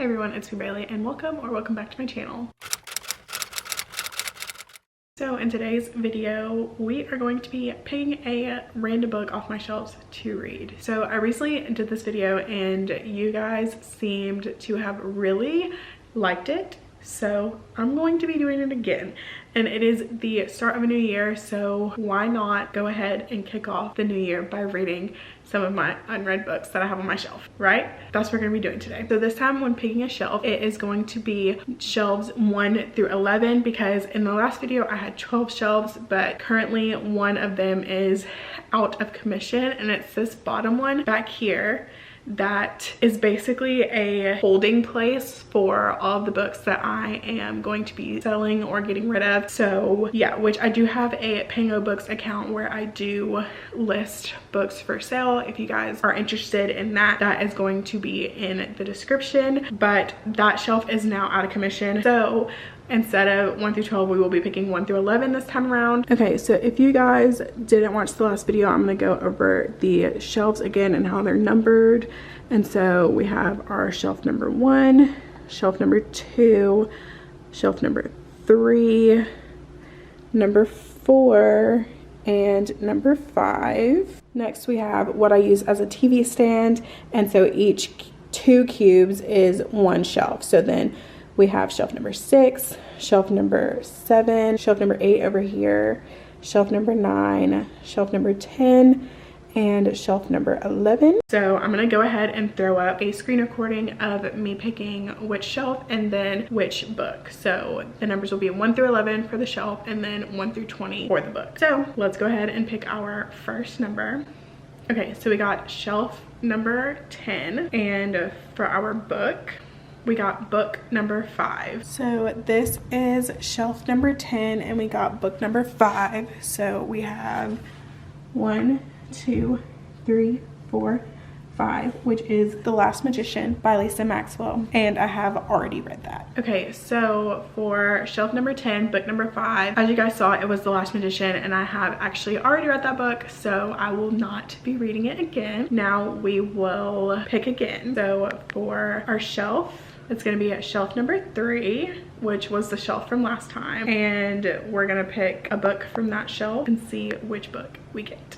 everyone, it's me Bailey and welcome back to my channel. So in today's video, we are going to be picking a random book off my shelves to read. So I recently did this video and you guys seemed to have really liked it. So I'm going to be doing it again. And it is the start of a new year, so why not go ahead and kick off the new year by reading some of my unread books that I have on my shelf, right? That's what we're gonna be doing today. So this time when picking a shelf, it is going to be shelves 1 through 11 because in the last video I had 12 shelves, but currently one of them is out of commission and it's this bottom one back here that is basically a holding place for all of the books that I am going to be selling or getting rid of. So yeah, which I do have a Pango Books account where I do list books for sale. If you guys are interested in that, that is going to be in the description, but that shelf is now out of commission. So instead of 1 through 12, we will be picking 1 through 11 this time around. Okay, so if you guys didn't watch the last video, I'm gonna go over the shelves again and how they're numbered. And so we have our shelf number 1, shelf number 2, shelf number 3, number 4, and number 5. Next we have what I use as a TV stand, and so each 2 cubes is 1 shelf. So then we have shelf number 6, shelf number 7, shelf number 8 over here, shelf number 9, shelf number 10, and shelf number 11. So I'm gonna go ahead and throw up a screen recording of me picking which shelf and then which book. So the numbers will be 1 through 11 for the shelf and then 1 through 20 for the book. So let's go ahead and pick our first number. Okay, so we got shelf number 10, and for our book, we got book number 5. So this is shelf number 10 and we got book number 5. So we have 1, 2, 3, 4, 5, which is The Last Magician by Lisa Maxwell, and I have already read that. Okay, so for shelf number 10, book number 5, as you guys saw, it was The Last Magician, and I have actually already read that book, so I will not be reading it again. Now we will pick again. So for our shelf, it's gonna be at shelf number 3, which was the shelf from last time, and we're gonna pick a book from that shelf and see which book we get.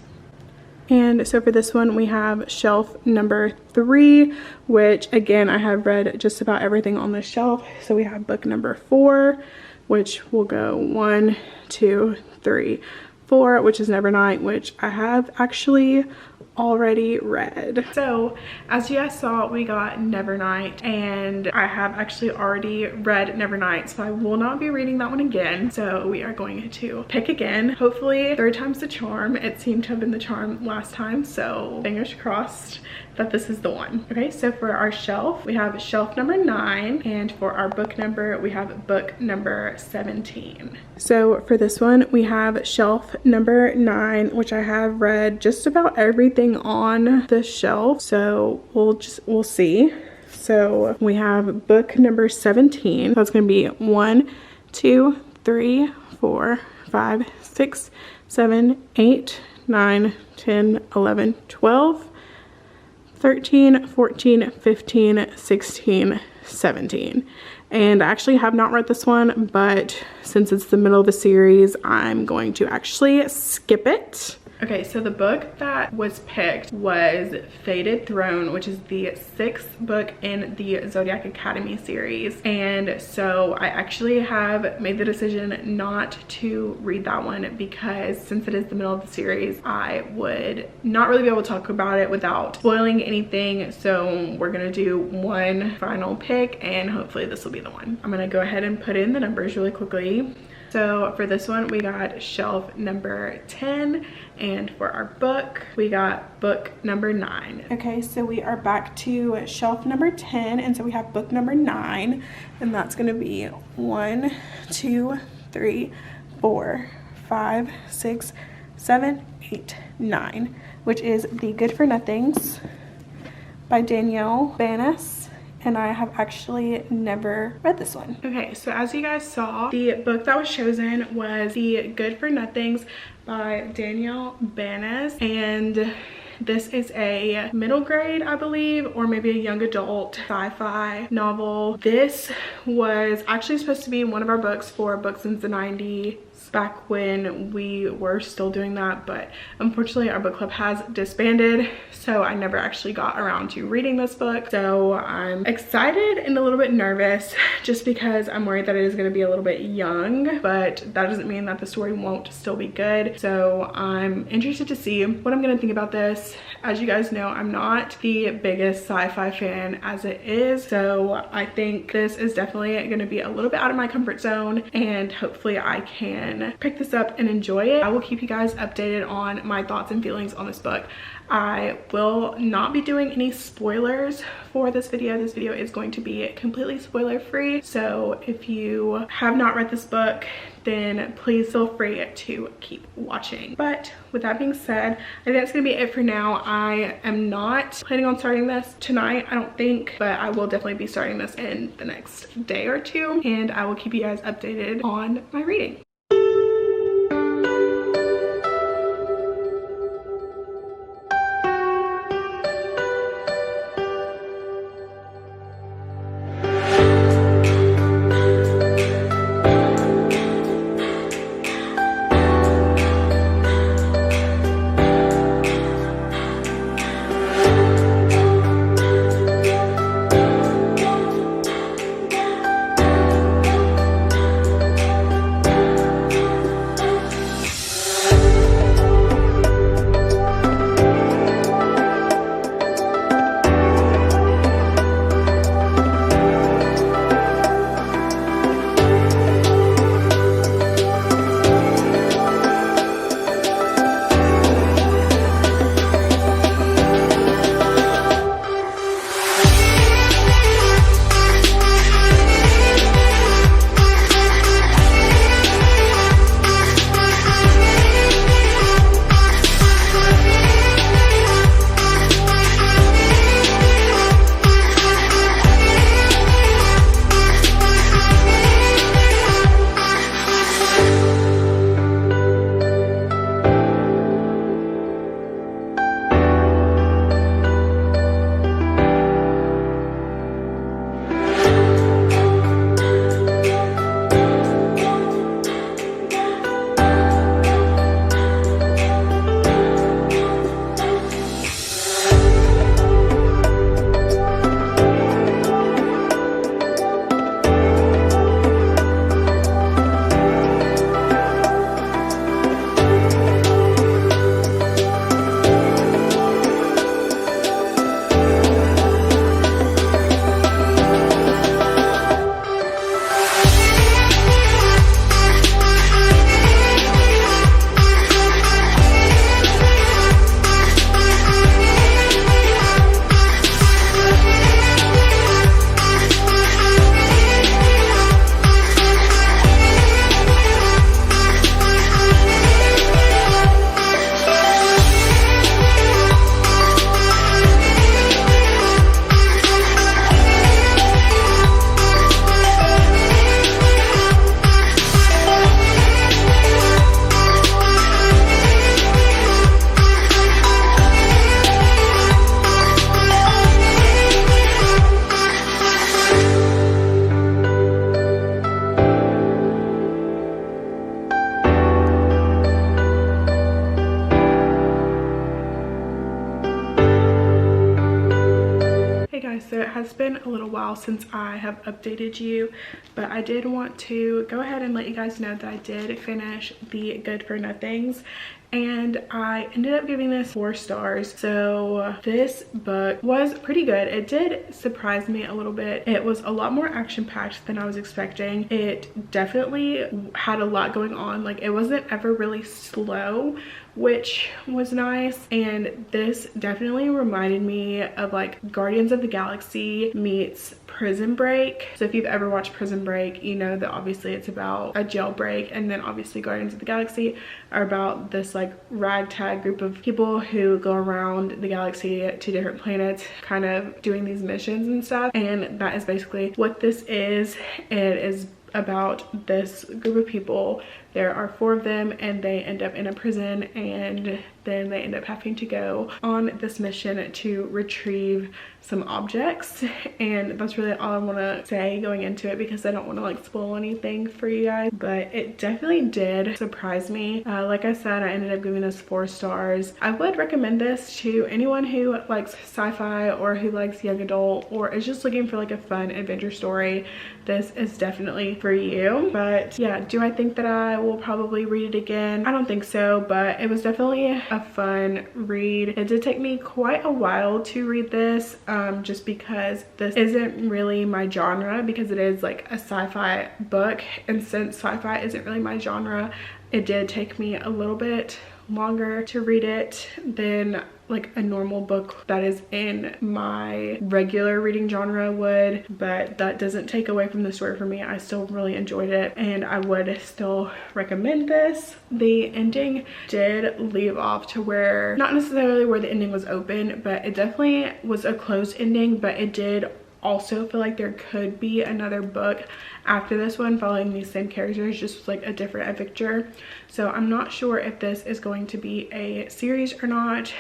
And so for this one, we have shelf number 3, which again, I have read just about everything on this shelf. So we have book number 4, which will go 1, 2, 3, 4, which is Nevernight, which I have actually already read. So as you guys saw, we got Nevernight, and I have actually already read Nevernight, so I will not be reading that one again. So we are going to pick again. Hopefully 3rd time's the charm. It seemed to have been the charm last time, so fingers crossed that this is the one. Okay, so for our shelf, we have shelf number 9, and for our book number, we have book number 17. So for this one, we have shelf number 9, which I have read just about everything on the shelf, so we'll see. So we have book number 17. So it's gonna be 1, 2, 3, 4, 5, 6, 7, 8, 9, 10, 11, 12, 13, 14, 15, 16, 17. And I actually have not read this one, but since it's the middle of the series, I'm going to actually skip it. Okay, so the book that was picked was Fated Throne, which is the 6th book in the Zodiac Academy series. And so I actually have made the decision not to read that one because since it is the middle of the series, I would not really be able to talk about it without spoiling anything. So we're gonna do one final pick and hopefully this will be the one. I'm gonna go ahead and put in the numbers really quickly. So for this one, we got shelf number 10, and for our book, we got book number 9. Okay, so we are back to shelf number 10, and so we have book number 9, and that's gonna be 1, 2, 3, 4, 5, 6, 7, 8, 9, which is The Good for Nothings by Danielle Banas. And I have actually never read this one. Okay, so as you guys saw, the book that was chosen was The Good for Nothings by Danielle Banas. And This is a middle grade, I believe, or maybe a young adult sci-fi novel. This was actually supposed to be one of our books for Books in the 90s back when we were still doing that, but unfortunately our book club has disbanded, so I never actually got around to reading this book. So I'm excited and a little bit nervous just because I'm worried that it is going to be a little bit young, but that doesn't mean that the story won't still be good. So I'm interested to see what I'm going to think about this. As you guys know, I'm not the biggest sci-fi fan as it is, so I think this is definitely going to be a little bit out of my comfort zone, and hopefully I can pick this up and enjoy it. I will keep you guys updated on my thoughts and feelings on this book. I will not be doing any spoilers for this video. This video is going to be completely spoiler free, so if you have not read this book, then please feel free to keep watching. But with that being said, I think that's gonna be it for now. I am not planning on starting this tonight, I don't think, but I will definitely be starting this in the next day or two, and I will keep you guys updated on my reading. So it has been a little while since I have updated you, but I did want to go ahead and let you guys know that I did finish The Good for Nothings, and I ended up giving this 4 stars. So this book was pretty good. It did surprise me a little bit. It was a lot more action-packed than I was expecting. It definitely had a lot going on. Like, it wasn't ever really slow, which was nice. And this definitely reminded me of like Guardians of the Galaxy meets Prison Break. So if you've ever watched Prison Break, you know that obviously it's about a jailbreak, and then obviously Guardians of the Galaxy are about this like ragtag group of people who go around the galaxy to different planets kind of doing these missions and stuff. And that is basically what this is. It is about this group of people. There are 4 of them, and they end up in a prison, and then they end up having to go on this mission to retrieve some objects, and that's really all I want to say going into it because I don't want to like spoil anything for you guys. But it definitely did surprise me. Like I said, I ended up giving this 4 stars. I would recommend this to anyone who likes sci-fi or who likes young adult or is just looking for like a fun adventure story. This is definitely for you. But yeah, do I think that I will probably read it again? I don't think so, but it was definitely a fun read. It did take me quite a while to read this, just because this isn't really my genre, because it is like a sci-fi book, and since sci-fi isn't really my genre, it did take me a little bit longer to read it than like a normal book that is in my regular reading genre would. But that doesn't take away from the story for me. I still really enjoyed it and I would still recommend this. The ending did leave off to where, not necessarily where the ending was open, but it definitely was a closed ending, but it did also feel like there could be another book after this one following these same characters, just like a different adventure. So I'm not sure if this is going to be a series or not,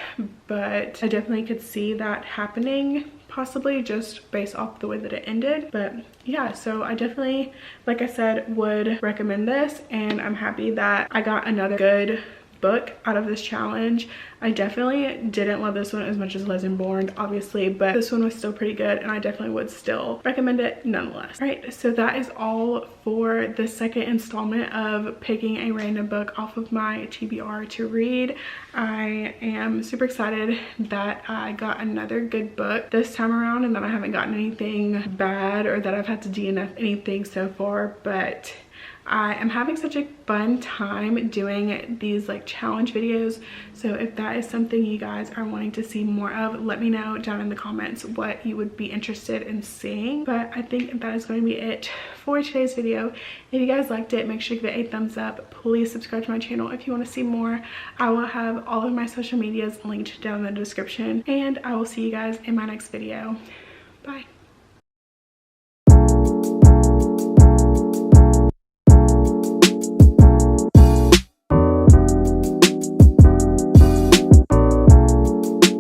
but I definitely could see that happening, possibly just based off the way that it ended. But yeah, so I definitely, like I said, would recommend this, and I'm happy that I got another good book out of this challenge. I definitely didn't love this one as much as Lesson Born, obviously, but this one was still pretty good and I definitely would still recommend it nonetheless. All right, so that is all for the second installment of picking a random book off of my TBR to read. I am super excited that I got another good book this time around and that I haven't gotten anything bad or that I've had to DNF anything so far, but I am having such a fun time doing these like challenge videos. So if that is something you guys are wanting to see more of, let me know down in the comments what you would be interested in seeing. But I think that is going to be it for today's video. If you guys liked it, make sure to give it a thumbs up. Please subscribe to my channel if you want to see more. I will have all of my social medias linked down in the description, and I will see you guys in my next video. Bye.